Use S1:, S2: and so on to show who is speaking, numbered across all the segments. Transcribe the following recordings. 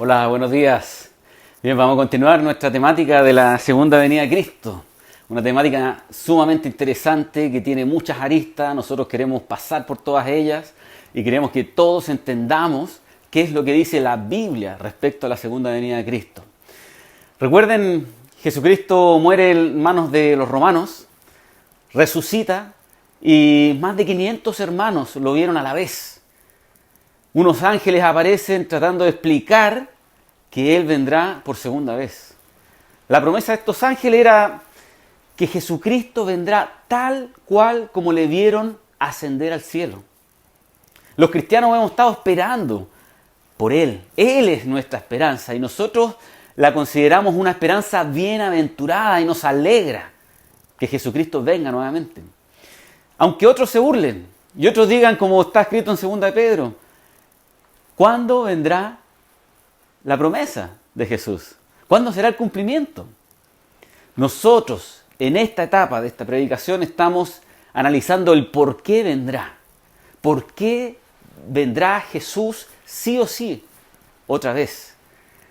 S1: Hola, buenos días. Bien, vamos a continuar nuestra temática de la segunda venida de Cristo. Una temática sumamente interesante que tiene muchas aristas. Nosotros queremos pasar por todas ellas y queremos que todos entendamos qué es lo que dice la Biblia respecto a la segunda venida de Cristo. Recuerden, Jesucristo muere en manos de los romanos, resucita y más de 500 hermanos lo vieron a la vez. Unos ángeles aparecen tratando de explicar que Él vendrá por segunda vez. La promesa de estos ángeles era que Jesucristo vendrá tal cual como le vieron ascender al cielo. Los cristianos hemos estado esperando por Él. Él es nuestra esperanza y nosotros la consideramos una esperanza bienaventurada y nos alegra que Jesucristo venga nuevamente. Aunque otros se burlen y otros digan, como está escrito en 2 de Pedro, ¿cuándo vendrá la promesa de Jesús? ¿Cuándo será el cumplimiento? Nosotros, en esta etapa de esta predicación, estamos analizando el por qué vendrá. ¿Por qué vendrá Jesús sí o sí otra vez?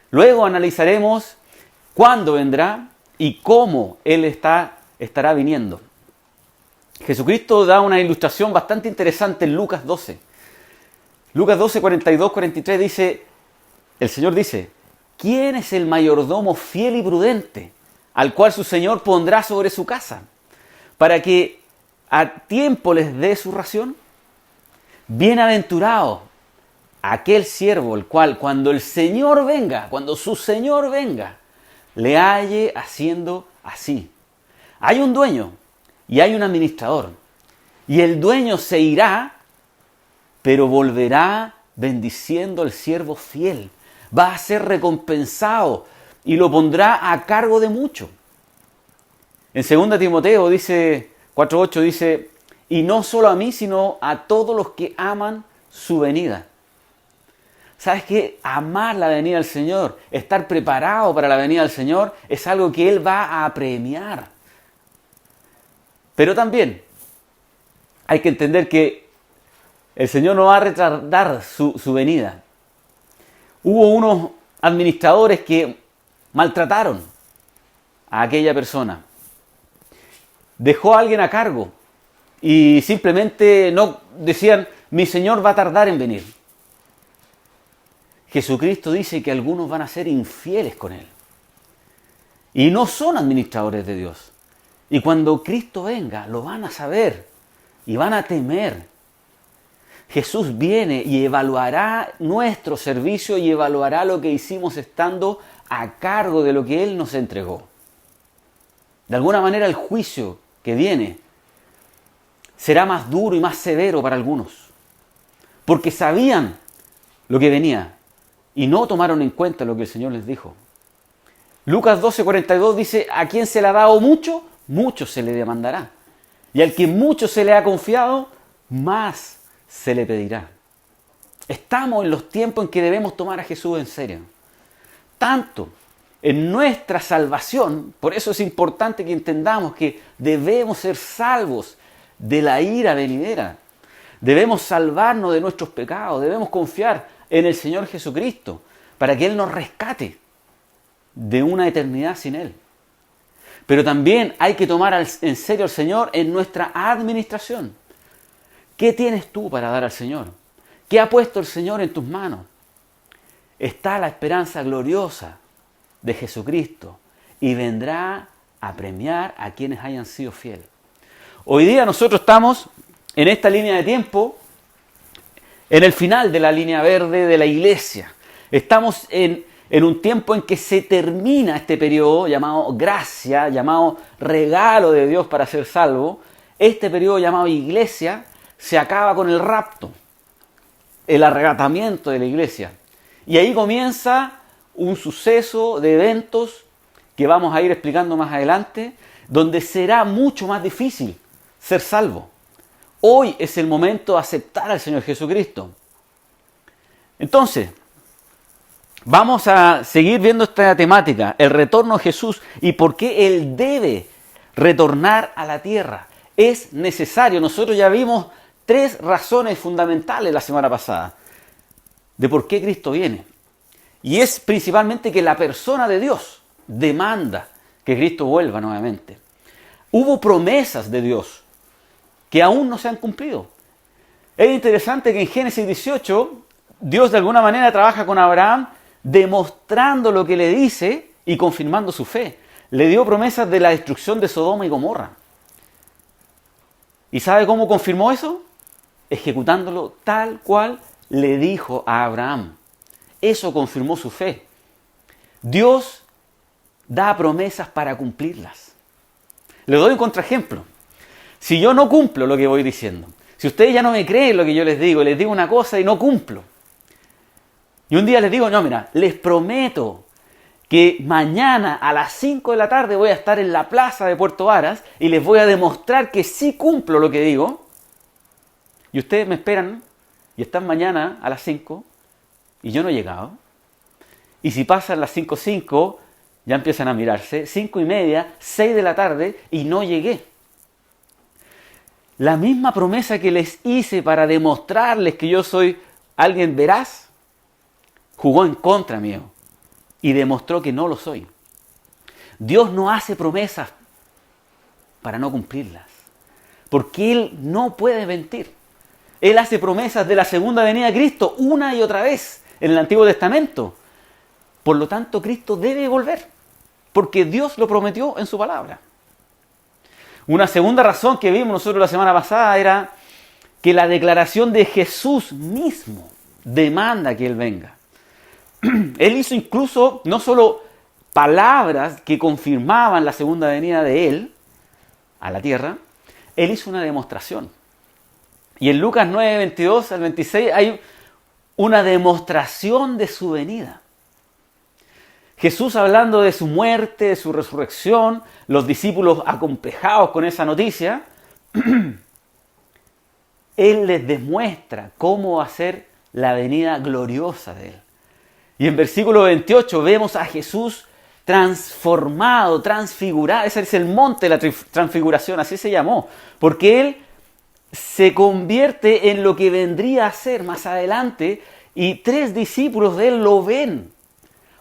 S1: Luego analizaremos cuándo vendrá y cómo Él estará viniendo. Jesucristo da una ilustración bastante interesante en Lucas 12. Lucas 12, 42, 43 dice, el Señor dice, ¿quién es el mayordomo fiel y prudente al cual su Señor pondrá sobre su casa para que a tiempo les dé su ración? Bienaventurado aquel siervo el cual cuando el Señor venga, cuando su Señor venga, le halle haciendo así. Hay un dueño y hay un administrador y el dueño se irá, pero volverá bendiciendo al siervo fiel. Va a ser recompensado y lo pondrá a cargo de mucho. En 2 Timoteo dice 4:8 dice, y no solo a mí, sino a todos los que aman su venida. ¿Sabes qué? Amar la venida del Señor, estar preparado para la venida del Señor, es algo que Él va a premiar. Pero también hay que entender que el Señor no va a retardar su venida. Hubo unos administradores que maltrataron a aquella persona. Dejó a alguien a cargo y simplemente no decían, mi Señor va a tardar en venir. Jesucristo dice que algunos van a ser infieles con Él. Y no son administradores de Dios. Y cuando Cristo venga, lo van a saber y van a temer. Jesús viene y evaluará nuestro servicio y evaluará lo que hicimos estando a cargo de lo que Él nos entregó. De alguna manera el juicio que viene será más duro y más severo para algunos, porque sabían lo que venía y no tomaron en cuenta lo que el Señor les dijo. Lucas 12:42 dice, a quien se le ha dado mucho, mucho se le demandará. Y al que mucho se le ha confiado, más se le pedirá. Estamos en los tiempos en que debemos tomar a Jesús en serio. Tanto en nuestra salvación, por eso es importante que entendamos que debemos ser salvos de la ira venidera. Debemos salvarnos de nuestros pecados, debemos confiar en el Señor Jesucristo para que Él nos rescate de una eternidad sin Él. Pero también hay que tomar en serio al Señor en nuestra administración. ¿Qué tienes tú para dar al Señor? ¿Qué ha puesto el Señor en tus manos? Está la esperanza gloriosa de Jesucristo y vendrá a premiar a quienes hayan sido fieles. Hoy día nosotros estamos en esta línea de tiempo, en el final de la línea verde de la iglesia. Estamos en un tiempo en que se termina este periodo llamado gracia, llamado regalo de Dios para ser salvo. Este periodo llamado iglesia se acaba con el rapto, el arrebatamiento de la iglesia. Y ahí comienza un suceso de eventos que vamos a ir explicando más adelante, donde será mucho más difícil ser salvo. Hoy es el momento de aceptar al Señor Jesucristo. Entonces, vamos a seguir viendo esta temática, el retorno a Jesús y por qué Él debe retornar a la tierra. Es necesario. Nosotros ya vimos 3 razones fundamentales la semana pasada de por qué Cristo viene. Y es principalmente que la persona de Dios demanda que Cristo vuelva nuevamente. Hubo promesas de Dios que aún no se han cumplido. Es interesante que en Génesis 18, Dios de alguna manera trabaja con Abraham demostrando lo que le dice y confirmando su fe. Le dio promesas de la destrucción de Sodoma y Gomorra. ¿Y sabe cómo confirmó eso? Ejecutándolo tal cual le dijo a Abraham. Eso confirmó su fe. Dios da promesas para cumplirlas. Le doy un contraejemplo. Si yo no cumplo lo que voy diciendo, si ustedes ya no me creen lo que yo les digo una cosa y no cumplo, y un día les digo, no, mira, les prometo que mañana a las 5 de la tarde voy a estar en la plaza de Puerto Varas y les voy a demostrar que sí cumplo lo que digo, y ustedes me esperan y están mañana a las 5 y yo no he llegado, y si pasan las 5:05, ya empiezan a mirarse, 5:30, 6 de la tarde y no llegué. La misma promesa que les hice para demostrarles que yo soy alguien veraz, jugó en contra mío y demostró que no lo soy. Dios no hace promesas para no cumplirlas, porque Él no puede mentir. Él hace promesas de la segunda venida de Cristo una y otra vez en el Antiguo Testamento. Por lo tanto, Cristo debe volver, porque Dios lo prometió en su palabra. Una segunda razón que vimos nosotros la semana pasada era que la declaración de Jesús mismo demanda que Él venga. Él hizo incluso no solo palabras que confirmaban la segunda venida de Él a la tierra, Él hizo una demostración. Y en Lucas 9, 22 al 26 hay una demostración de su venida. Jesús hablando de su muerte, de su resurrección, los discípulos acomplejados con esa noticia, Él les demuestra cómo va a ser la venida gloriosa de Él. Y en versículo 28 vemos a Jesús transformado, transfigurado. Ese es el monte de la transfiguración, así se llamó. Porque Él se convierte en lo que vendría a ser más adelante y 3 discípulos de Él lo ven.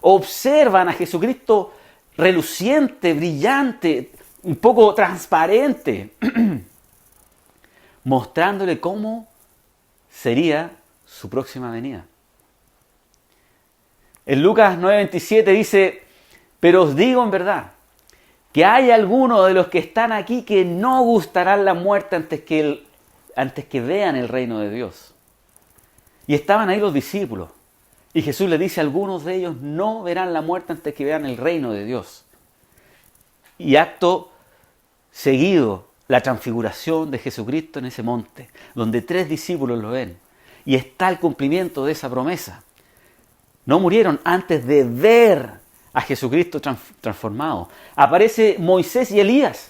S1: Observan a Jesucristo reluciente, brillante, un poco transparente, mostrándole cómo sería su próxima venida. En Lucas 9:27 dice, pero os digo en verdad, que hay algunos de los que están aquí que no gustarán la muerte antes que vean el reino de Dios. Y estaban ahí los discípulos. Y Jesús le dice a algunos de ellos, no verán la muerte antes que vean el reino de Dios. Y acto seguido, la transfiguración de Jesucristo en ese monte, donde 3 discípulos lo ven. Y está el cumplimiento de esa promesa. No murieron antes de ver a Jesucristo transformado. Aparece Moisés y Elías,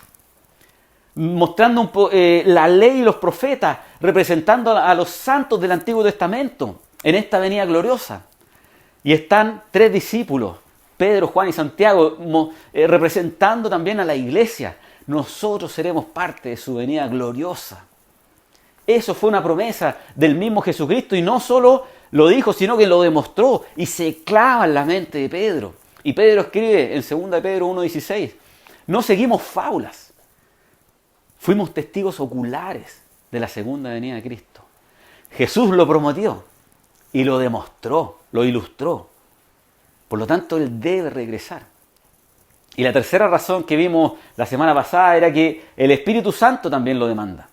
S1: mostrando la ley y los profetas, representando a los santos del Antiguo Testamento en esta venida gloriosa. Y están 3 discípulos, Pedro, Juan y Santiago, representando también a la iglesia. Nosotros seremos parte de su venida gloriosa. Eso fue una promesa del mismo Jesucristo y no solo lo dijo, sino que lo demostró y se clava en la mente de Pedro. Y Pedro escribe en 2 de Pedro 1:16, no seguimos fábulas, fuimos testigos oculares de la segunda venida de Cristo. Jesús lo prometió y lo demostró, lo ilustró. Por lo tanto, Él debe regresar. Y la tercera razón que vimos la semana pasada era que el Espíritu Santo también lo demanda.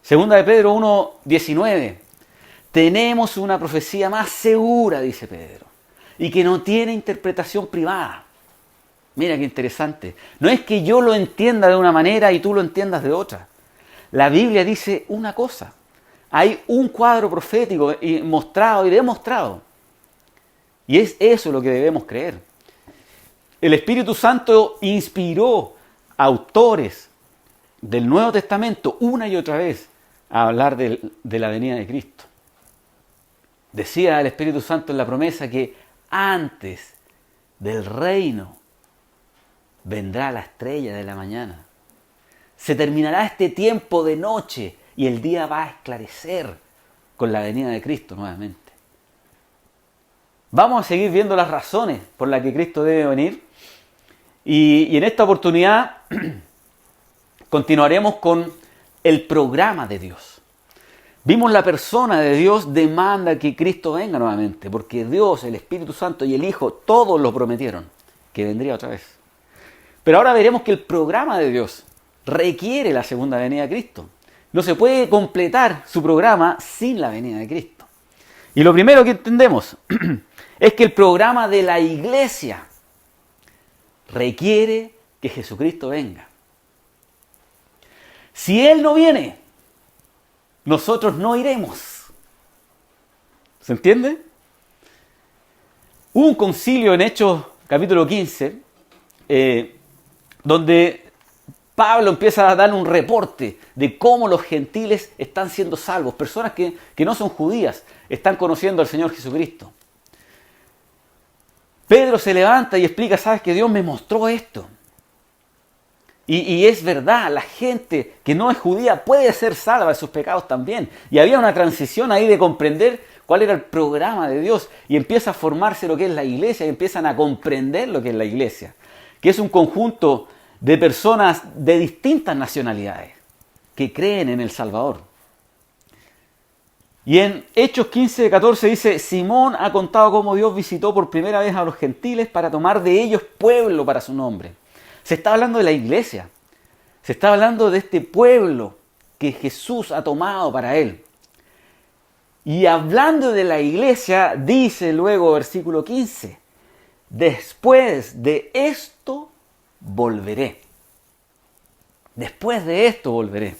S1: 2 de Pedro 1:19. Tenemos una profecía más segura, dice Pedro, y que no tiene interpretación privada. Mira qué interesante. No es que yo lo entienda de una manera y tú lo entiendas de otra. La Biblia dice una cosa. Hay un cuadro profético mostrado y demostrado. Y es eso lo que debemos creer. El Espíritu Santo inspiró a autores del Nuevo Testamento una y otra vez a hablar de la venida de Cristo. Decía el Espíritu Santo en la promesa que antes del reino vendrá la estrella de la mañana. Se terminará este tiempo de noche y el día va a esclarecer con la venida de Cristo nuevamente. Vamos a seguir viendo las razones por las que Cristo debe venir. Y en esta oportunidad continuaremos con el programa de Dios. Vimos la persona de Dios demanda que Cristo venga nuevamente, porque Dios, el Espíritu Santo y el Hijo, todos lo prometieron, que vendría otra vez. Pero ahora veremos que el programa de Dios requiere la segunda venida de Cristo. No se puede completar su programa sin la venida de Cristo. Y lo primero que entendemos es que el programa de la iglesia requiere que Jesucristo venga. Si Él no viene, nosotros no iremos. ¿Se entiende? Hubo un concilio en Hechos capítulo 15, donde Pablo empieza a dar un reporte de cómo los gentiles están siendo salvos. Personas que no son judías están conociendo al Señor Jesucristo. Pedro se levanta y explica, ¿sabes que Dios me mostró esto? Y es verdad, la gente que no es judía puede ser salva de sus pecados también. Y había una transición ahí de comprender cuál era el programa de Dios. Y empieza a formarse lo que es la iglesia y empiezan a comprender lo que es la iglesia. Que es un conjunto de personas de distintas nacionalidades que creen en el Salvador. Y en Hechos 15:14 dice, Simón ha contado cómo Dios visitó por primera vez a los gentiles para tomar de ellos pueblo para su nombre. Se está hablando de la iglesia. Se está hablando de este pueblo que Jesús ha tomado para él. Y hablando de la iglesia, dice luego versículo 15, después de esto volveré. Después de esto volveré.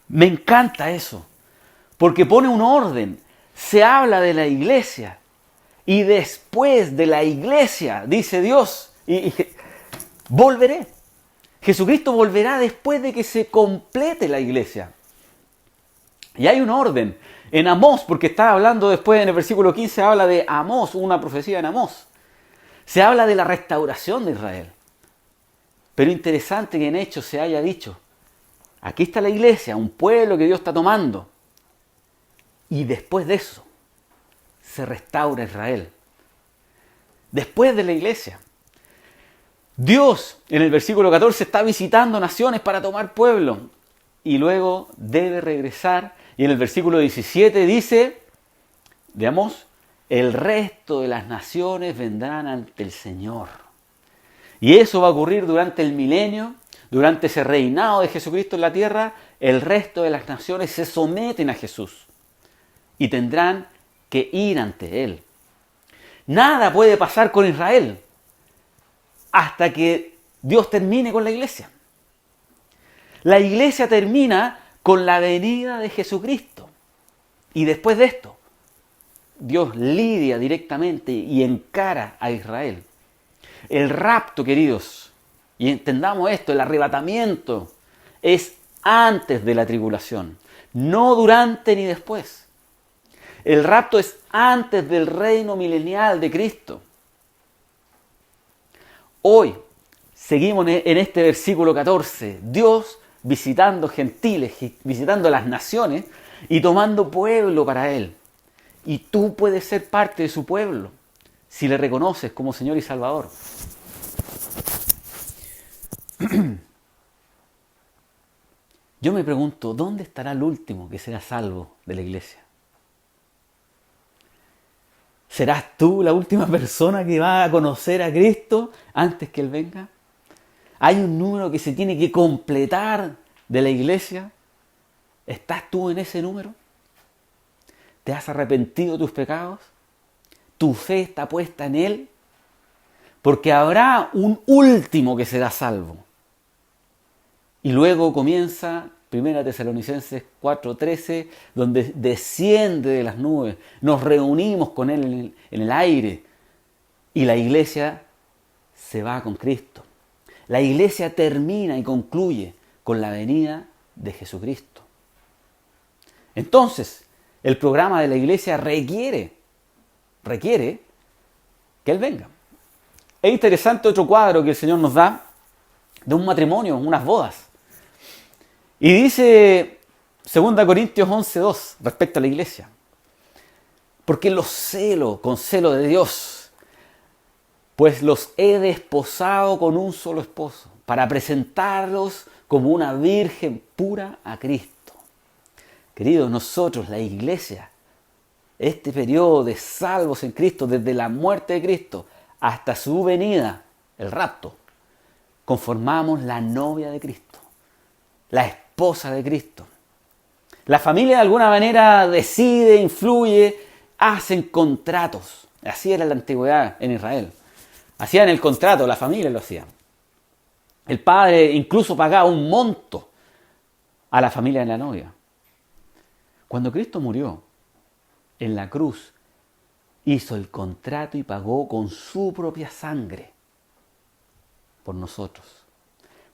S1: Me encanta eso, porque pone un orden. Se habla de la iglesia y después de la iglesia, dice Dios, y volveré. Jesucristo volverá después de que se complete la iglesia. Y hay un orden. En Amós, porque está hablando después en el versículo 15, habla de Amós, una profecía en Amós. Se habla de la restauración de Israel. Pero interesante que en Hechos se haya dicho, aquí está la iglesia, un pueblo que Dios está tomando. Y después de eso, se restaura Israel. Después de la iglesia. Dios, en el versículo 14, está visitando naciones para tomar pueblo. Y luego debe regresar. Y en el versículo 17 dice, veamos, el resto de las naciones vendrán ante el Señor. Y eso va a ocurrir durante el milenio, durante ese reinado de Jesucristo en la tierra. El resto de las naciones se someten a Jesús y tendrán que ir ante Él. Nada puede pasar con Israel hasta que Dios termine con la iglesia. La iglesia termina con la venida de Jesucristo. Y después de esto, Dios lidia directamente y encara a Israel. El rapto, queridos, y entendamos esto, el arrebatamiento es antes de la tribulación, no durante ni después. El rapto es antes del reino milenial de Cristo. Hoy seguimos en este versículo 14, Dios visitando gentiles, visitando las naciones y tomando pueblo para Él. Y tú puedes ser parte de su pueblo si le reconoces como Señor y Salvador. Yo me pregunto, ¿dónde estará el último que será salvo de la iglesia? ¿Serás tú la última persona que va a conocer a Cristo antes que Él venga? ¿Hay un número que se tiene que completar de la iglesia? ¿Estás tú en ese número? ¿Te has arrepentido de tus pecados? ¿Tu fe está puesta en Él? Porque habrá un último que será salvo. Y luego comienza 1 Tesalonicenses 4:13, donde desciende de las nubes, nos reunimos con Él en el aire y la iglesia se va con Cristo. La iglesia termina y concluye con la venida de Jesucristo. Entonces, el programa de la iglesia requiere que Él venga. Es interesante otro cuadro que el Señor nos da de un matrimonio, unas bodas. Y dice 2 Corintios 11:2 respecto a la iglesia. porque los celo con celo de Dios, pues los he desposado con un solo esposo, para presentarlos como una virgen pura a Cristo. Queridos, nosotros, la iglesia, este periodo de salvos en Cristo, desde la muerte de Cristo hasta su venida, el rapto, conformamos la novia de Cristo, la esposa de Cristo. La familia de alguna manera decide, influye, hacen contratos. Así era en la antigüedad en Israel. Hacían el contrato, la familia lo hacía. El padre incluso pagaba un monto a la familia de la novia. Cuando Cristo murió en la cruz, hizo el contrato y pagó con su propia sangre por nosotros.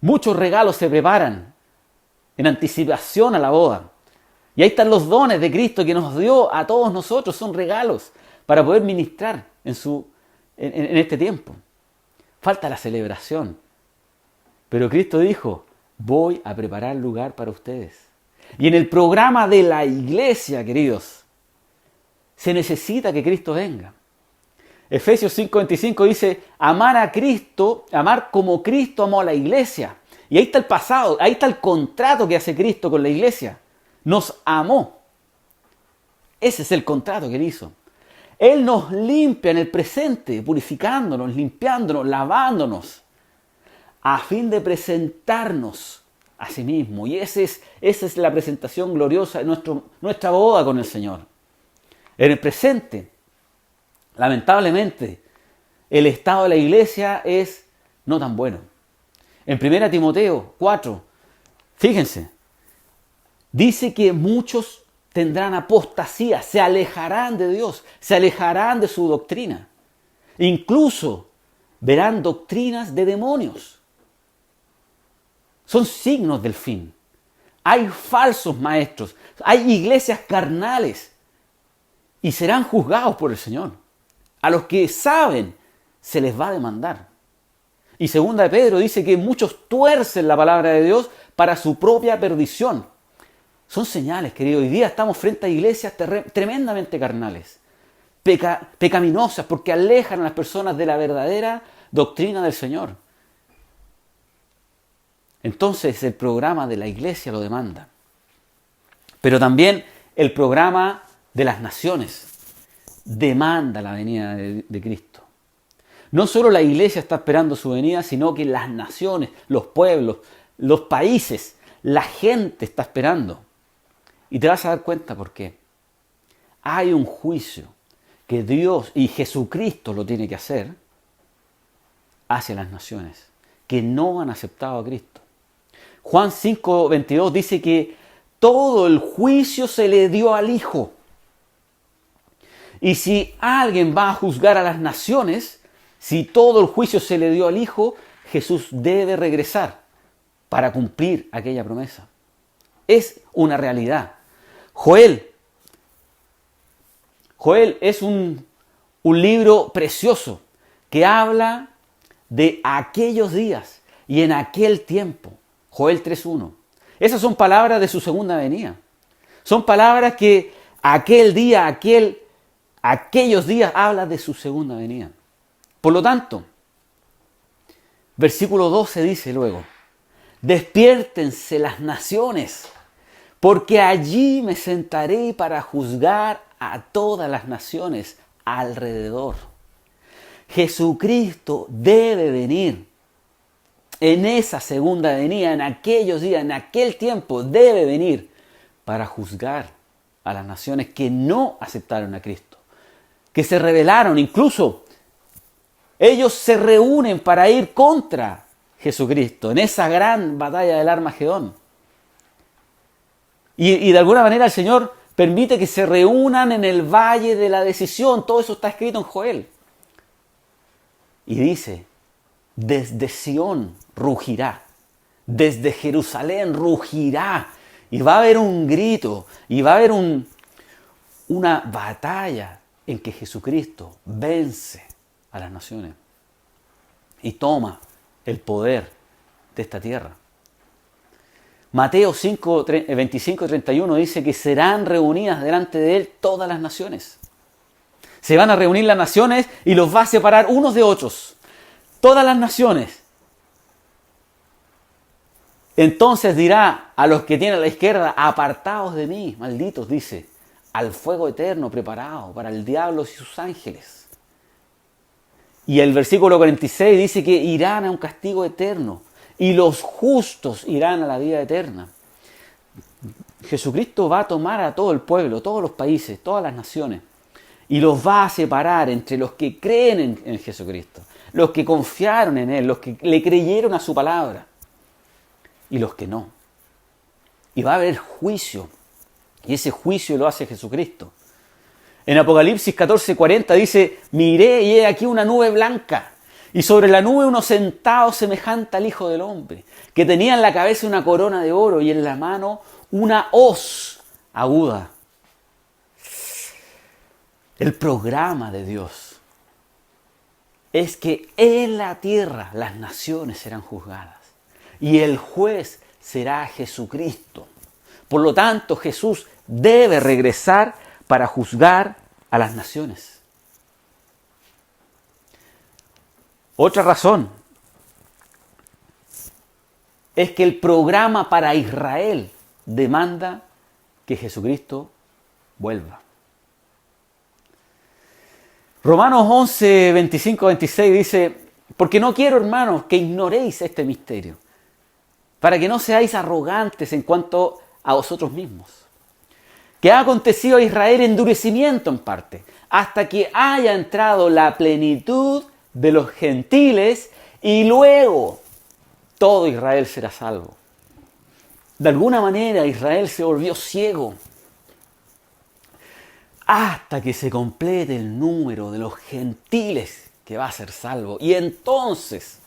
S1: Muchos regalos se preparan en anticipación a la boda. Y ahí están los dones de Cristo que nos dio a todos nosotros. Son regalos para poder ministrar en este tiempo. Falta la celebración. Pero Cristo dijo, voy a preparar lugar para ustedes. Y en el programa de la iglesia, queridos, se necesita que Cristo venga. Efesios 5:25 dice, amar a Cristo, amar como Cristo amó a la iglesia. Y ahí está el pasado, ahí está el contrato que hace Cristo con la iglesia. Nos amó. Ese es el contrato que Él hizo. Él nos limpia en el presente, purificándonos, limpiándonos, lavándonos, a fin de presentarnos a sí mismo. Y esa es la presentación gloriosa de nuestra boda con el Señor. En el presente, lamentablemente, el estado de la iglesia es no tan bueno. En 1 Timoteo 4, fíjense, dice que muchos tendrán apostasía, se alejarán de Dios, se alejarán de su doctrina. Incluso verán doctrinas de demonios. Son signos del fin. Hay falsos maestros, hay iglesias carnales y serán juzgados por el Señor. A los que saben se les va a demandar. Y 2 de Pedro dice que muchos tuercen la palabra de Dios para su propia perdición. Son señales, querido. Hoy día estamos frente a iglesias tremendamente carnales, pecaminosas, porque alejan a las personas de la verdadera doctrina del Señor. Entonces el programa de la iglesia lo demanda. Pero también el programa de las naciones demanda la venida de Cristo. No solo la iglesia está esperando su venida, sino que las naciones, los pueblos, los países, la gente está esperando. Y te vas a dar cuenta por qué. Hay un juicio que Dios y Jesucristo lo tiene que hacer hacia las naciones que no han aceptado a Cristo. Juan 5:22 dice que todo el juicio se le dio al Hijo. Y si alguien va a juzgar a las naciones, si todo el juicio se le dio al Hijo, Jesús debe regresar para cumplir aquella promesa. Es una realidad. Joel es un libro precioso que habla de aquellos días y en aquel tiempo. Joel 3:1. Esas son palabras de su segunda venida. Son palabras que aquel día, aquellos días habla de su segunda venida. Por lo tanto, versículo 12 dice luego, despiértense las naciones, porque allí me sentaré para juzgar a todas las naciones alrededor. Jesucristo debe venir en esa segunda venida, en aquellos días, en aquel tiempo, debe venir para juzgar a las naciones que no aceptaron a Cristo, que se rebelaron, incluso ellos se reúnen para ir contra Jesucristo en esa gran batalla del Armagedón. Y de alguna manera el Señor permite que se reúnan en el valle de la decisión. Todo eso está escrito en Joel. Y dice, desde Sión rugirá, desde Jerusalén rugirá. Y va a haber un grito, y va a haber una batalla en que Jesucristo vence a las naciones y toma el poder de esta tierra. Mateo 25:31 dice que serán reunidas delante de Él todas las naciones. Se van a reunir las naciones y los va a separar unos de otros. Todas las naciones. Entonces dirá a los que tienen a la izquierda, apartaos de mí, malditos, dice, al fuego eterno preparado para el diablo y sus ángeles. Y el versículo 46 dice que irán a un castigo eterno y los justos irán a la vida eterna. Jesucristo va a tomar a todo el pueblo, todos los países, todas las naciones, y los va a separar entre los que creen en Jesucristo, los que confiaron en Él, los que le creyeron a su palabra, y los que no. Y va a haber juicio, y ese juicio lo hace Jesucristo. En Apocalipsis 14:40 dice, miré y he aquí una nube blanca, y sobre la nube uno sentado semejante al Hijo del Hombre, que tenía en la cabeza una corona de oro y en la mano una hoz aguda. El programa de Dios es que en la tierra las naciones serán juzgadas y el juez será Jesucristo. Por lo tanto, Jesús debe regresar para juzgar a las naciones. Otra razón es que el programa para Israel demanda que Jesucristo vuelva. Romanos 11, 25, 26 dice, porque no quiero, hermanos, que ignoréis este misterio, para que no seáis arrogantes en cuanto a vosotros mismos, que ha acontecido a Israel endurecimiento en parte, hasta que haya entrado la plenitud de los gentiles y luego todo Israel será salvo. De alguna manera Israel se volvió ciego hasta que se complete el número de los gentiles que va a ser salvo. Y entonces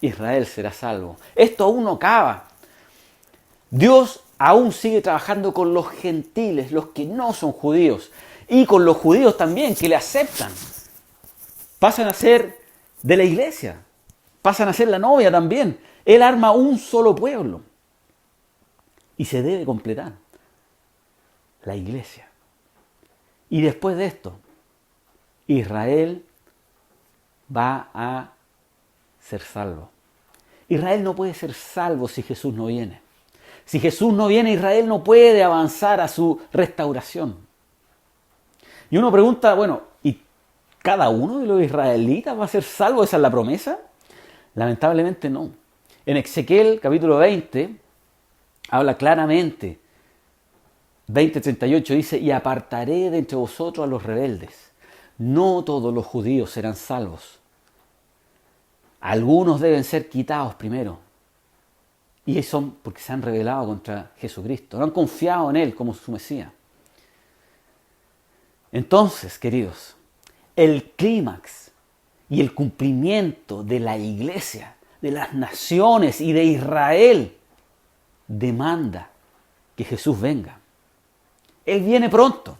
S1: Israel será salvo. Esto aún no acaba. Dios aún sigue trabajando con los gentiles, los que no son judíos. Y con los judíos también, que le aceptan. Pasan a ser de la iglesia. Pasan a ser la novia también. Él arma un solo pueblo. Y se debe completar la iglesia. Y después de esto, Israel va a ser salvo. Israel no puede ser salvo si Jesús no viene. Si Jesús no viene, Israel no puede avanzar a su restauración. Y uno pregunta, bueno, ¿y cada uno de los israelitas va a ser salvo? ¿Esa es la promesa? Lamentablemente no. En Ezequiel capítulo 20 habla claramente. 20:38 dice, y apartaré de entre vosotros a los rebeldes. No todos los judíos serán salvos. Algunos deben ser quitados primero. Y son porque se han rebelado contra Jesucristo. No han confiado en Él como su Mesías. Entonces, queridos, el clímax y el cumplimiento de la iglesia, de las naciones y de Israel demanda que Jesús venga. Él viene pronto,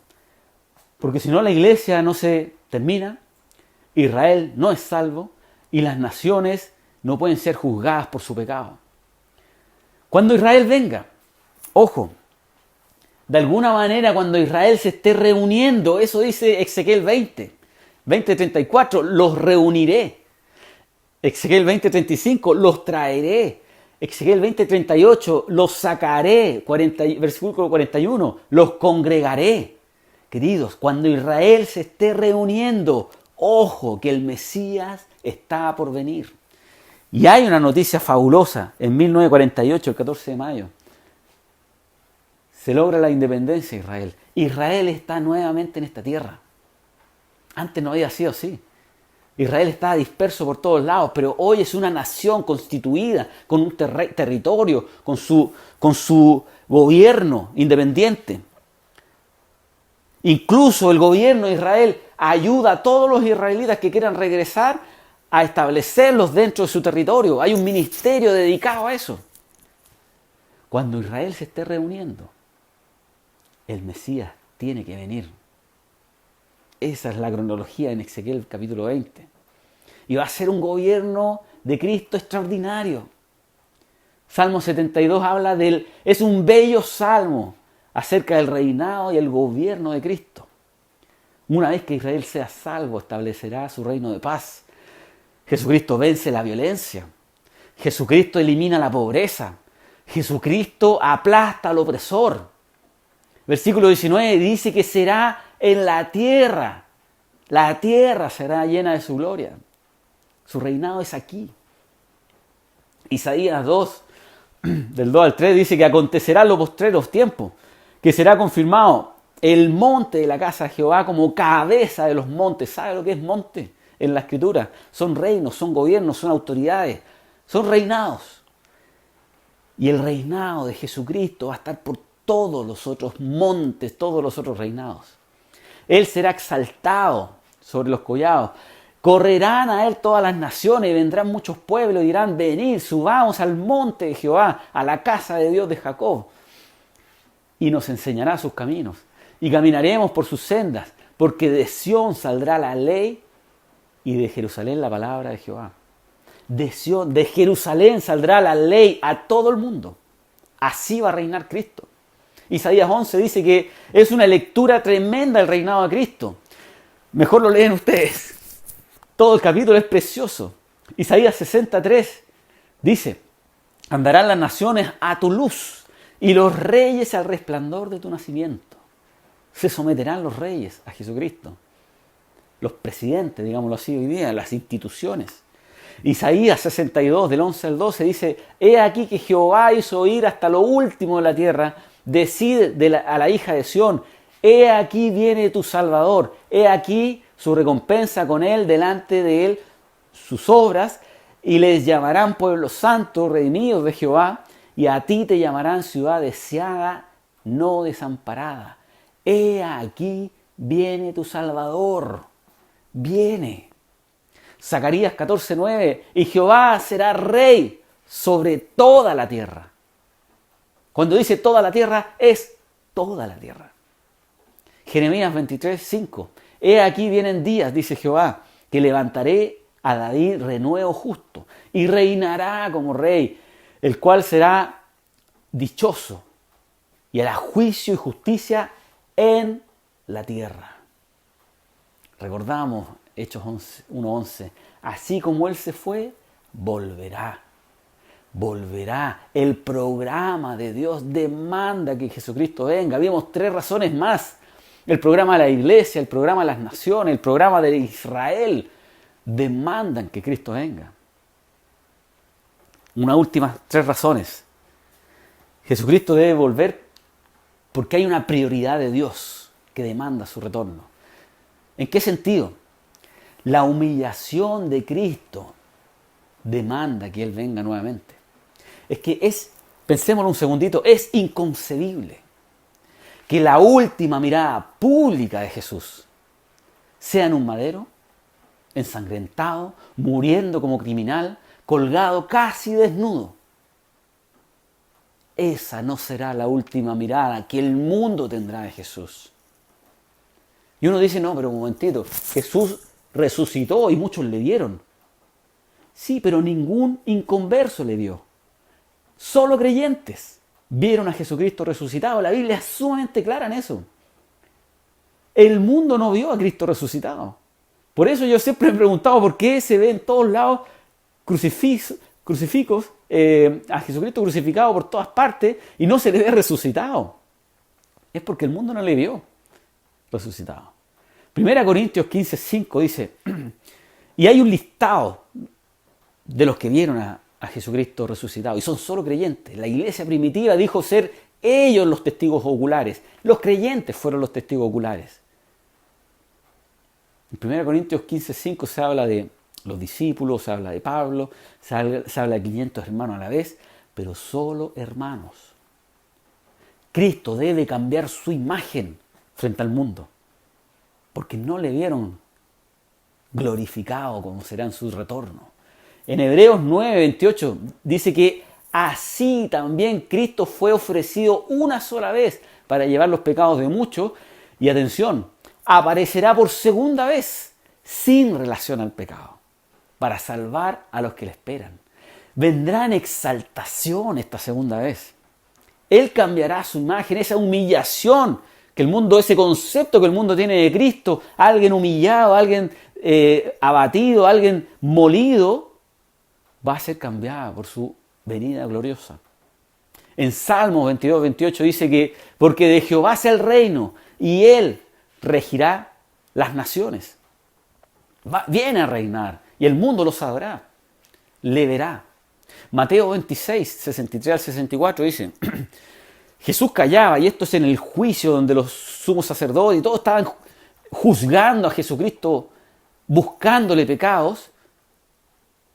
S1: porque si no la iglesia no se termina, Israel no es salvo y las naciones no pueden ser juzgadas por su pecado. Cuando Israel venga, ojo, de alguna manera cuando Israel se esté reuniendo, eso dice Ezequiel 20:34, los reuniré. Ezequiel 20:35, los traeré. Ezequiel 20:38, los sacaré, versículo 41, los congregaré. Queridos, cuando Israel se esté reuniendo, ojo, que el Mesías está por venir. Y hay una noticia fabulosa, en 1948, el 14 de mayo, se logra la independencia de Israel. Israel está nuevamente en esta tierra. Antes no había sido así. Israel estaba disperso por todos lados, pero hoy es una nación constituida, con un territorio, con su gobierno independiente. Incluso el gobierno de Israel ayuda a todos los israelitas que quieran regresar a establecerlos dentro de su territorio. Hay un ministerio dedicado a eso. Cuando Israel se esté reuniendo, el Mesías tiene que venir. Esa es la cronología en Ezequiel capítulo 20. Y va a ser un gobierno de Cristo extraordinario. Salmo 72 habla es un bello salmo acerca del reinado y el gobierno de Cristo. Una vez que Israel sea salvo, establecerá su reino de paz. Jesucristo vence la violencia. Jesucristo elimina la pobreza. Jesucristo aplasta al opresor. Versículo 19 dice que será en la tierra. La tierra será llena de su gloria. Su reinado es aquí. Isaías 2, del 2 al 3, dice que acontecerá en los postreros tiempos, que será confirmado el monte de la casa de Jehová como cabeza de los montes. ¿Sabe lo que es monte? En la Escritura son reinos, son gobiernos, son autoridades, son reinados. Y el reinado de Jesucristo va a estar por todos los otros montes, todos los otros reinados. Él será exaltado sobre los collados. Correrán a él todas las naciones y vendrán muchos pueblos y dirán: venid, subamos al monte de Jehová, a la casa de Dios de Jacob. Y nos enseñará sus caminos. Y caminaremos por sus sendas, porque de Sión saldrá la ley y de Jerusalén la palabra de Jehová. De Sión, de Jerusalén saldrá la ley a todo el mundo. Así va a reinar Cristo. Isaías 11 dice que es una lectura tremenda el reinado de Cristo. Mejor lo leen ustedes. Todo el capítulo es precioso. Isaías 63 dice: andarán las naciones a tu luz y los reyes al resplandor de tu nacimiento. Se someterán los reyes a Jesucristo. Los presidentes, digámoslo así hoy día, las instituciones. Isaías 62, del 11 al 12 dice: he aquí que Jehová hizo oír hasta lo último de la tierra, decid a la hija de Sión: he aquí viene tu Salvador, he aquí su recompensa con él, delante de él sus obras, y les llamarán pueblo santo, redimidos de Jehová, y a ti te llamarán ciudad deseada, no desamparada. He aquí viene tu Salvador, viene. Zacarías 14:9, y Jehová será rey sobre toda la tierra. Cuando dice toda la tierra, es toda la tierra. Jeremías 23:5, he aquí vienen días, dice Jehová, que levantaré a David renuevo justo, y reinará como rey, el cual será dichoso, y hará juicio y justicia en la tierra. Recordamos Hechos 1:11, así como él se fue, volverá. Volverá. El programa de Dios demanda que Jesucristo venga. Vimos 3 razones más. El programa de la iglesia, el programa de las naciones, el programa de Israel demandan que Cristo venga. Unas últimas 3 razones. Jesucristo debe volver porque hay una prioridad de Dios que demanda su retorno. ¿En qué sentido? La humillación de Cristo demanda que Él venga nuevamente. Es que pensémoslo un segundito, es inconcebible que la última mirada pública de Jesús sea en un madero, ensangrentado, muriendo como criminal, colgado casi desnudo. Esa no será la última mirada que el mundo tendrá de Jesús. Y uno dice: no, pero un momentito, Jesús resucitó y muchos le vieron. Sí, pero ningún inconverso le vio. Solo creyentes vieron a Jesucristo resucitado. La Biblia es sumamente clara en eso. El mundo no vio a Cristo resucitado. Por eso yo siempre me he preguntado por qué se ve en todos lados crucifijos, a Jesucristo crucificado por todas partes y no se le ve resucitado. Es porque el mundo no le vio resucitado. 1 Corintios 15:5 dice: y hay un listado de los que vieron a Jesucristo resucitado, y son solo creyentes. La iglesia primitiva dijo ser ellos los testigos oculares. Los creyentes fueron los testigos oculares. En 1 Corintios 15:5 se habla de los discípulos, se habla de Pablo, se habla de 500 hermanos a la vez, pero solo hermanos. Cristo debe cambiar su imagen frente al mundo, porque no le vieron glorificado como será en su retorno. En Hebreos 9:28 dice que así también Cristo fue ofrecido una sola vez para llevar los pecados de muchos, y atención, aparecerá por segunda vez sin relación al pecado, para salvar a los que le esperan. Vendrá en exaltación esta segunda vez. Él cambiará su imagen, esa humillación que el mundo, ese concepto que el mundo tiene de Cristo, alguien humillado, alguien abatido, alguien molido, va a ser cambiada por su venida gloriosa. En Salmos 22, 28 dice que porque de Jehová es el reino y Él regirá las naciones. Viene a reinar y el mundo lo sabrá, le verá. Mateo 26, 63 al 64 dice, Jesús callaba, y esto es en el juicio donde los sumos sacerdotes y todos estaban juzgando a Jesucristo, buscándole pecados,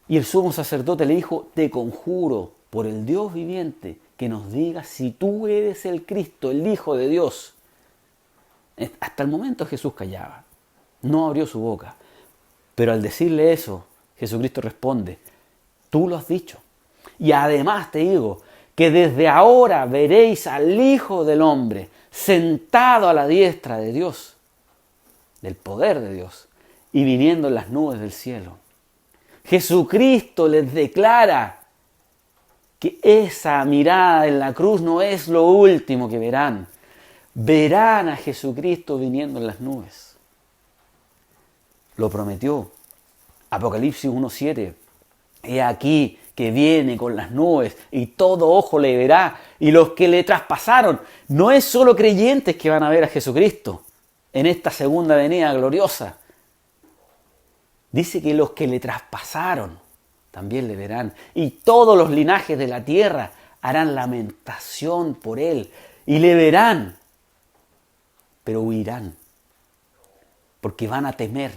S1: y el sumo sacerdote le dijo, te conjuro por el Dios viviente que nos digas si tú eres el Cristo, el Hijo de Dios. Hasta el momento Jesús callaba, no abrió su boca, pero al decirle eso, Jesucristo responde, tú lo has dicho. Y además te digo que desde ahora veréis al Hijo del Hombre sentado a la diestra de Dios, del poder de Dios, y viniendo en las nubes del cielo. Jesucristo les declara que esa mirada en la cruz no es lo último que verán. Verán a Jesucristo viniendo en las nubes. Lo prometió. Apocalipsis 1:7. He aquí que viene con las nubes y todo ojo le verá. Y los que le traspasaron, no es solo creyentes que van a ver a Jesucristo en esta segunda venida gloriosa. Dice que los que le traspasaron también le verán. Y todos los linajes de la tierra harán lamentación por él. Y le verán, pero huirán. Porque van a temer.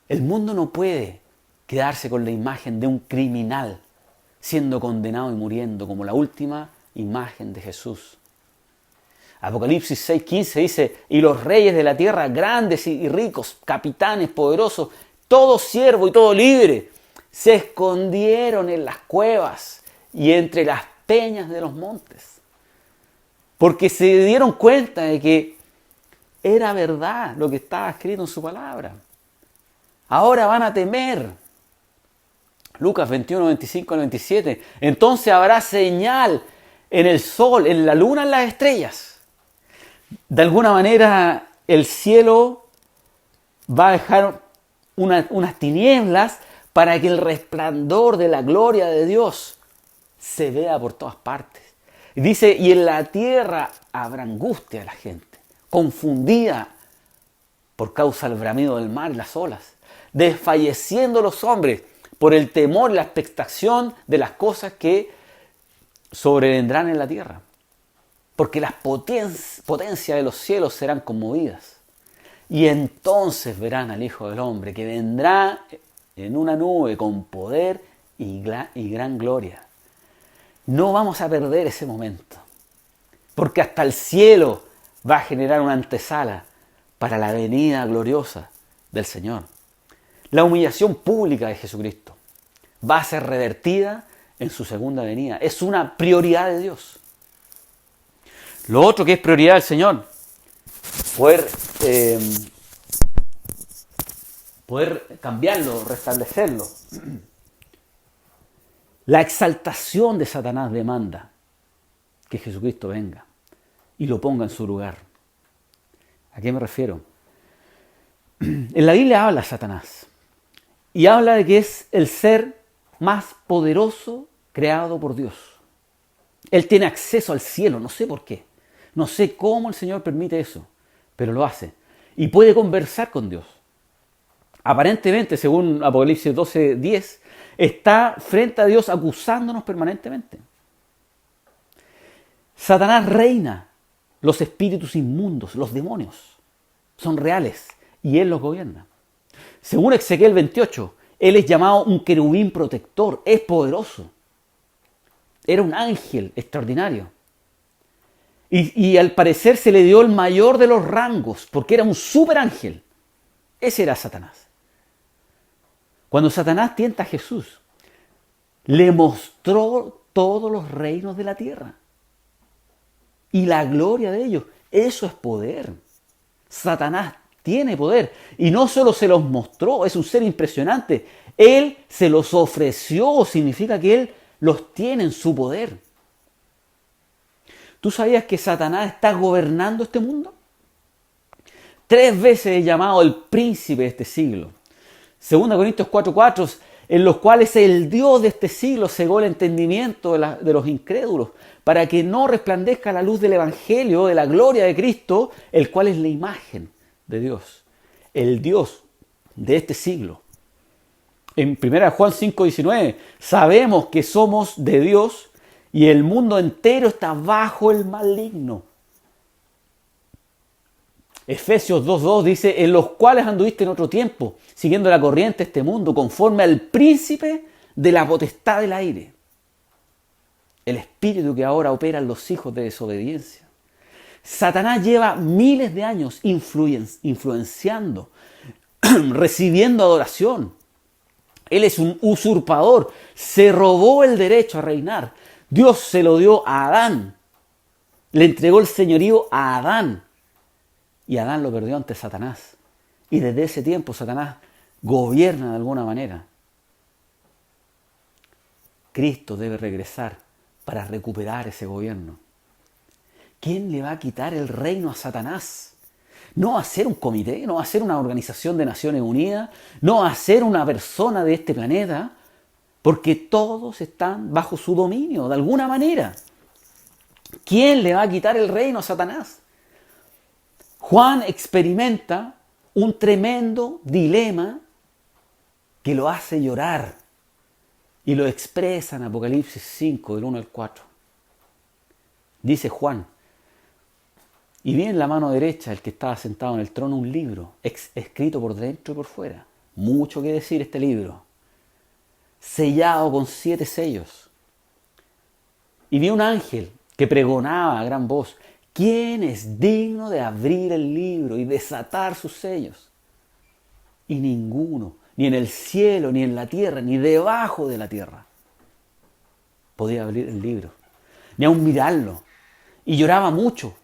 S1: El mundo no puede quedarse con la imagen de un criminal siendo condenado y muriendo como la última imagen de Jesús. Apocalipsis 6:15 dice, y los reyes de la tierra, grandes y ricos, capitanes poderosos, todo siervo y todo libre, se escondieron en las cuevas y entre las peñas de los montes, porque se dieron cuenta de que era verdad lo que estaba escrito en su palabra. Ahora van a temer. Lucas 21, 25 al 27. Entonces habrá señal en el sol, en la luna, en las estrellas. De alguna manera el cielo va a dejar unas tinieblas para que el resplandor de la gloria de Dios se vea por todas partes. Y dice, y en la tierra habrá angustia de la gente, confundida por causa del bramido del mar y las olas, desfalleciendo los hombres por el temor y la expectación de las cosas que sobrevendrán en la tierra. Porque las potencias de los cielos serán conmovidas. Y entonces verán al Hijo del Hombre que vendrá en una nube con poder y gran gloria. No vamos a perder ese momento. Porque hasta el cielo va a generar una antesala para la venida gloriosa del Señor. La humillación pública de Jesucristo va a ser revertida en su segunda venida. Es una prioridad de Dios. Lo otro que es prioridad del Señor, poder cambiarlo, restablecerlo. La exaltación de Satanás demanda que Jesucristo venga y lo ponga en su lugar. ¿A qué me refiero? En la Biblia habla Satanás y habla de que es el ser más poderoso creado por Dios. Él tiene acceso al cielo, no sé por qué. No sé cómo el Señor permite eso, pero lo hace. Y puede conversar con Dios. Aparentemente, según Apocalipsis 12:10, está frente a Dios acusándonos permanentemente. Satanás reina. Los espíritus inmundos, los demonios, son reales y él los gobierna. Según Ezequiel 28, él es llamado un querubín protector, es poderoso. Era un ángel extraordinario. Y al parecer se le dio el mayor de los rangos, porque era un superángel. Ese era Satanás. Cuando Satanás tienta a Jesús, le mostró todos los reinos de la tierra y la gloria de ellos. Eso es poder. Satanás tiene poder y no solo se los mostró, es un ser impresionante. Él se los ofreció, significa que él los tiene en su poder. ¿Tú sabías que Satanás está gobernando este mundo? 3 veces es llamado el príncipe de este siglo. 2 Corintios 4:4, en los cuales el Dios de este siglo cegó el entendimiento de los incrédulos, para que no resplandezca la luz del Evangelio, de la gloria de Cristo, el cual es la imagen de Dios. El Dios de este siglo. En 1 Juan 5:19, sabemos que somos de Dios y el mundo entero está bajo el maligno. Efesios 2:2 dice, en los cuales anduviste en otro tiempo, siguiendo la corriente de este mundo, conforme al príncipe de la potestad del aire. El espíritu que ahora opera en los hijos de desobediencia. Satanás lleva miles de años influenciando, recibiendo adoración. Él es un usurpador, se robó el derecho a reinar. Dios se lo dio a Adán, le entregó el señorío a Adán. Y Adán lo perdió ante Satanás. Y desde ese tiempo Satanás gobierna de alguna manera. Cristo debe regresar para recuperar ese gobierno. ¿Quién le va a quitar el reino a Satanás? No va a ser un comité, no va a ser una organización de Naciones Unidas, no va a ser una persona de este planeta, porque todos están bajo su dominio, de alguna manera. ¿Quién le va a quitar el reino a Satanás? Juan experimenta un tremendo dilema que lo hace llorar y lo expresa en Apocalipsis 5, del 1 al 4. Dice Juan, y vi en la mano derecha el que estaba sentado en el trono un libro, escrito por dentro y por fuera. Mucho que decir este libro. Sellado con 7 sellos. Y vi un ángel que pregonaba a gran voz, ¿quién es digno de abrir el libro y desatar sus sellos? Y ninguno, ni en el cielo, ni en la tierra, ni debajo de la tierra, podía abrir el libro, ni aun mirarlo. Y lloraba mucho,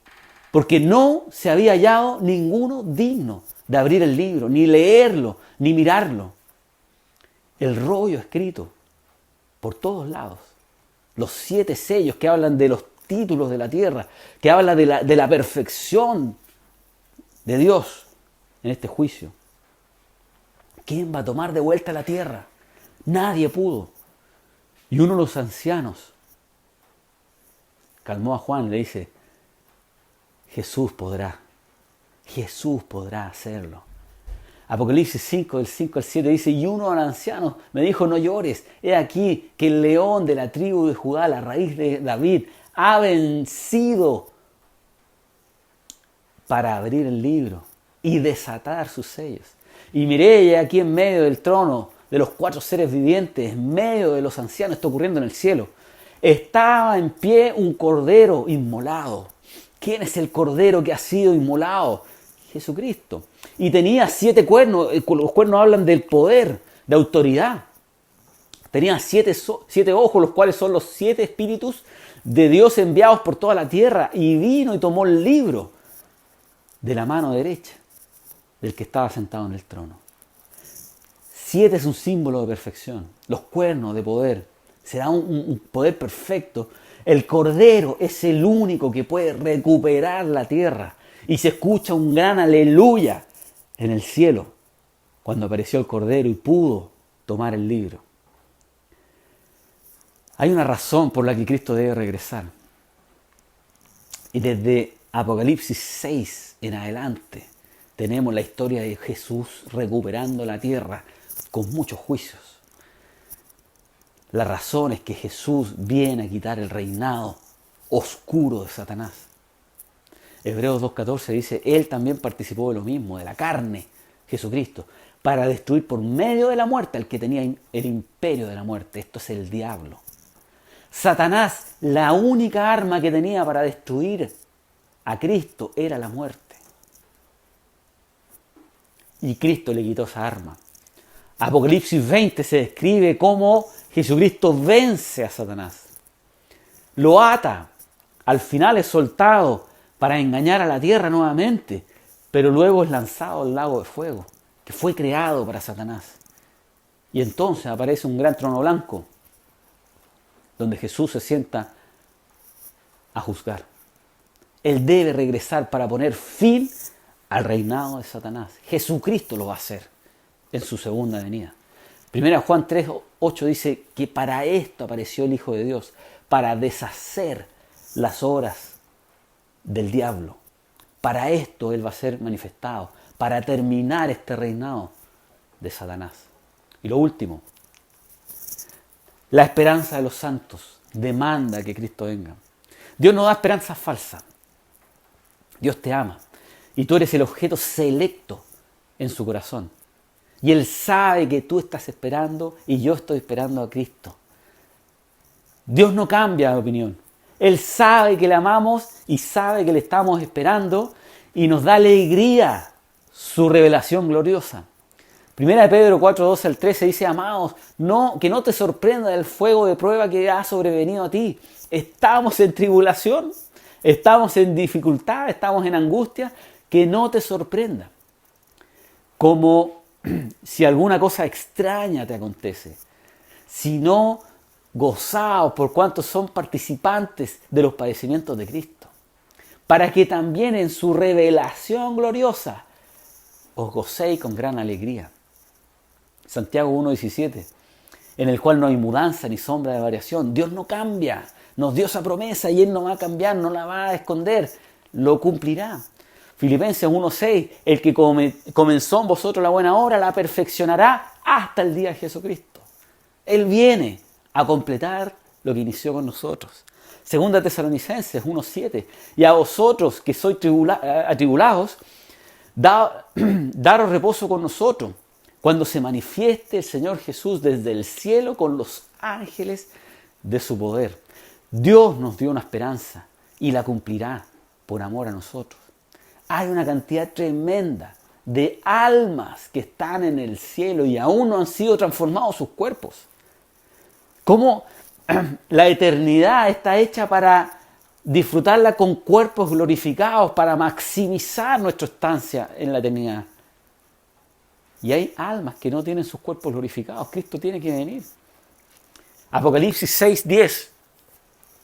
S1: porque no se había hallado ninguno digno de abrir el libro, ni leerlo, ni mirarlo. El rollo escrito por todos lados. Los 7 sellos que hablan de los títulos de la tierra, que habla de la perfección de Dios en este juicio. ¿Quién va a tomar de vuelta la tierra? Nadie pudo. Y uno de los ancianos calmó a Juan y le dice, Jesús podrá hacerlo. Apocalipsis 5, del 5 al 7 dice, y uno de los ancianos me dijo, no llores, he aquí que el león de la tribu de Judá, la raíz de David, ha vencido para abrir el libro y desatar sus sellos. Y miré aquí en medio del trono de los 4 seres vivientes, en medio de los ancianos, está ocurriendo en el cielo, estaba en pie un cordero inmolado. ¿Quién es el cordero que ha sido inmolado? Jesucristo. Y tenía 7 cuernos, los cuernos hablan del poder, de autoridad. Tenía 7 ojos, los cuales son los 7 espíritus de Dios enviados por toda la tierra. Y vino y tomó el libro de la mano derecha del que estaba sentado en el trono. 7 es un símbolo de perfección. Los cuernos de poder. Será un poder perfecto. El cordero es el único que puede recuperar la tierra. Y se escucha un gran aleluya en el cielo cuando apareció el Cordero y pudo tomar el libro. Hay una razón por la que Cristo debe regresar. Y desde Apocalipsis 6 en adelante tenemos la historia de Jesús recuperando la tierra con muchos juicios. La razón es que Jesús viene a quitar el reinado oscuro de Satanás. Hebreos 2.14 dice, Él también participó de lo mismo, de la carne, Jesucristo, para destruir por medio de la muerte al que tenía el imperio de la muerte. Esto es el diablo. Satanás, la única arma que tenía para destruir a Cristo era la muerte. Y Cristo le quitó esa arma. Apocalipsis 20 se describe cómo Jesucristo vence a Satanás. Lo ata, al final es soltado para engañar a la tierra nuevamente, pero luego es lanzado al lago de fuego, que fue creado para Satanás. Y entonces aparece un gran trono blanco, donde Jesús se sienta a juzgar. Él debe regresar para poner fin al reinado de Satanás. Jesucristo lo va a hacer en su segunda venida. Primera Juan 3:8 dice que para esto apareció el Hijo de Dios, para deshacer las obras del diablo. Para esto Él va a ser manifestado, para terminar este reinado de Satanás. Y lo último, la esperanza de los santos demanda que Cristo venga. Dios no da esperanzas falsas. Dios te ama y tú eres el objeto selecto en su corazón. Y Él sabe que tú estás esperando y yo estoy esperando a Cristo. Dios no cambia de opinión. Él sabe que le amamos y sabe que le estamos esperando y nos da alegría su revelación gloriosa. Primera de Pedro 4:12-13 dice: amados, que no te sorprenda el fuego de prueba que ha sobrevenido a ti. Estamos en tribulación, estamos en dificultad, estamos en angustia, que no te sorprenda. Como si alguna cosa extraña te acontece, sino gozaos por cuantos son participantes de los padecimientos de Cristo, para que también en su revelación gloriosa os gocéis con gran alegría. Santiago 1:17, en el cual no hay mudanza ni sombra de variación. Dios no cambia, nos dio esa promesa y Él no va a cambiar, no la va a esconder, lo cumplirá. Filipenses 1:6, el que comenzó en vosotros la buena obra la perfeccionará hasta el día de Jesucristo. Él viene a completar lo que inició con nosotros. Segunda Tesalonicenses 1:7, y a vosotros que sois atribulados, daros reposo con nosotros, cuando se manifieste el Señor Jesús desde el cielo con los ángeles de su poder. Dios nos dio una esperanza y la cumplirá por amor a nosotros. Hay una cantidad tremenda de almas que están en el cielo y aún no han sido transformados sus cuerpos. Cómo la eternidad está hecha para disfrutarla con cuerpos glorificados, para maximizar nuestra estancia en la eternidad. Y hay almas que no tienen sus cuerpos glorificados. Cristo tiene que venir. Apocalipsis 6:10.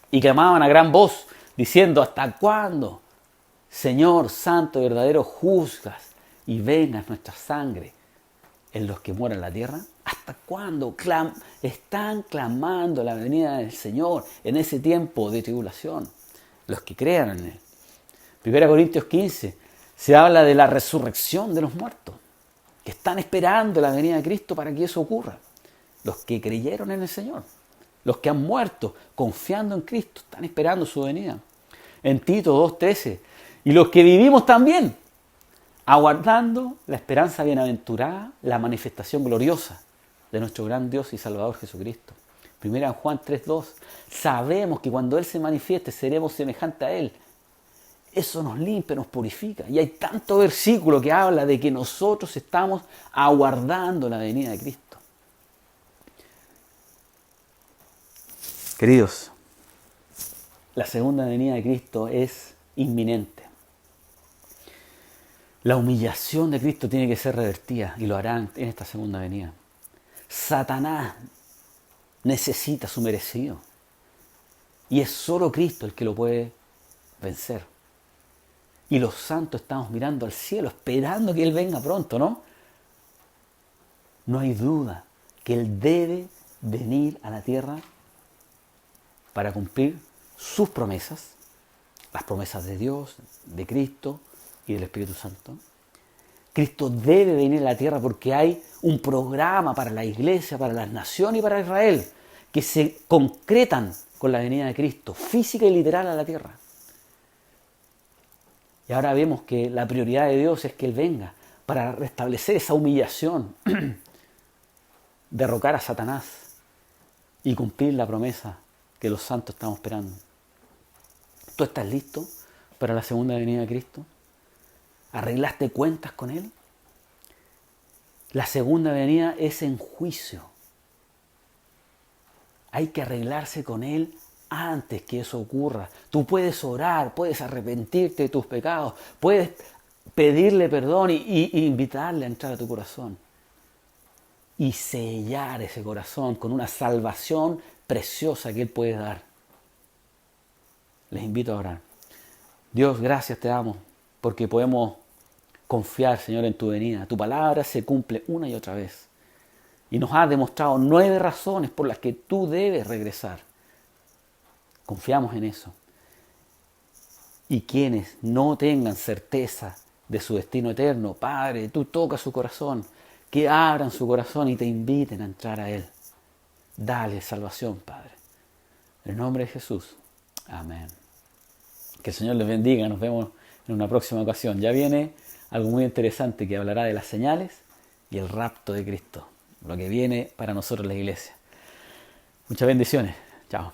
S1: Y clamaban a gran voz, diciendo: ¿hasta cuándo, Señor santo y verdadero, juzgas y vengas nuestra sangre en los que mueren en la tierra? ¿Hasta cuándo están clamando la venida del Señor en ese tiempo de tribulación? Los que crean en Él. 1 Corintios 15 se habla de la resurrección de los muertos, que están esperando la venida de Cristo para que eso ocurra. Los que creyeron en el Señor, los que han muerto confiando en Cristo, están esperando su venida. En Tito 2:13, y los que vivimos también, aguardando la esperanza bienaventurada, la manifestación gloriosa de nuestro gran Dios y Salvador Jesucristo. Primera Juan 3:2, sabemos que cuando Él se manifieste seremos semejantes a Él. Eso nos limpia, nos purifica. Y hay tanto versículo que habla de que nosotros estamos aguardando la venida de Cristo. Queridos, la segunda venida de Cristo es inminente. La humillación de Cristo tiene que ser revertida y lo hará en esta segunda venida. Satanás necesita su merecido y es solo Cristo el que lo puede vencer. Y los santos estamos mirando al cielo, esperando que Él venga pronto, ¿no? No hay duda que Él debe venir a la tierra para cumplir sus promesas, las promesas de Dios, de Cristo y del Espíritu Santo. Cristo debe venir a la tierra porque hay un programa para la iglesia, para las naciones y para Israel, que se concretan con la venida de Cristo, física y literal a la tierra. Y ahora vemos que la prioridad de Dios es que Él venga para restablecer esa humillación, derrocar a Satanás y cumplir la promesa que los santos estamos esperando. ¿Tú estás listo para la segunda venida de Cristo? ¿Arreglaste cuentas con Él? La segunda venida es en juicio. Hay que arreglarse con Él antes que eso ocurra. Tú puedes orar, puedes arrepentirte de tus pecados, puedes pedirle perdón y invitarle a entrar a tu corazón. Y sellar ese corazón con una salvación preciosa que Él puede dar. Les invito a orar. Dios, gracias te damos porque podemos confiar, Señor, en tu venida. Tu palabra se cumple una y otra vez. Y nos has demostrado 9 razones por las que tú debes regresar. Confiamos en eso. Y quienes no tengan certeza de su destino eterno, Padre, tú toca su corazón, que abran su corazón y te inviten a entrar a Él. Dale salvación, Padre. En el nombre de Jesús. Amén. Que el Señor les bendiga. Nos vemos en una próxima ocasión. Ya viene algo muy interesante que hablará de las señales y el rapto de Cristo. Lo que viene para nosotros la iglesia. Muchas bendiciones. Chao.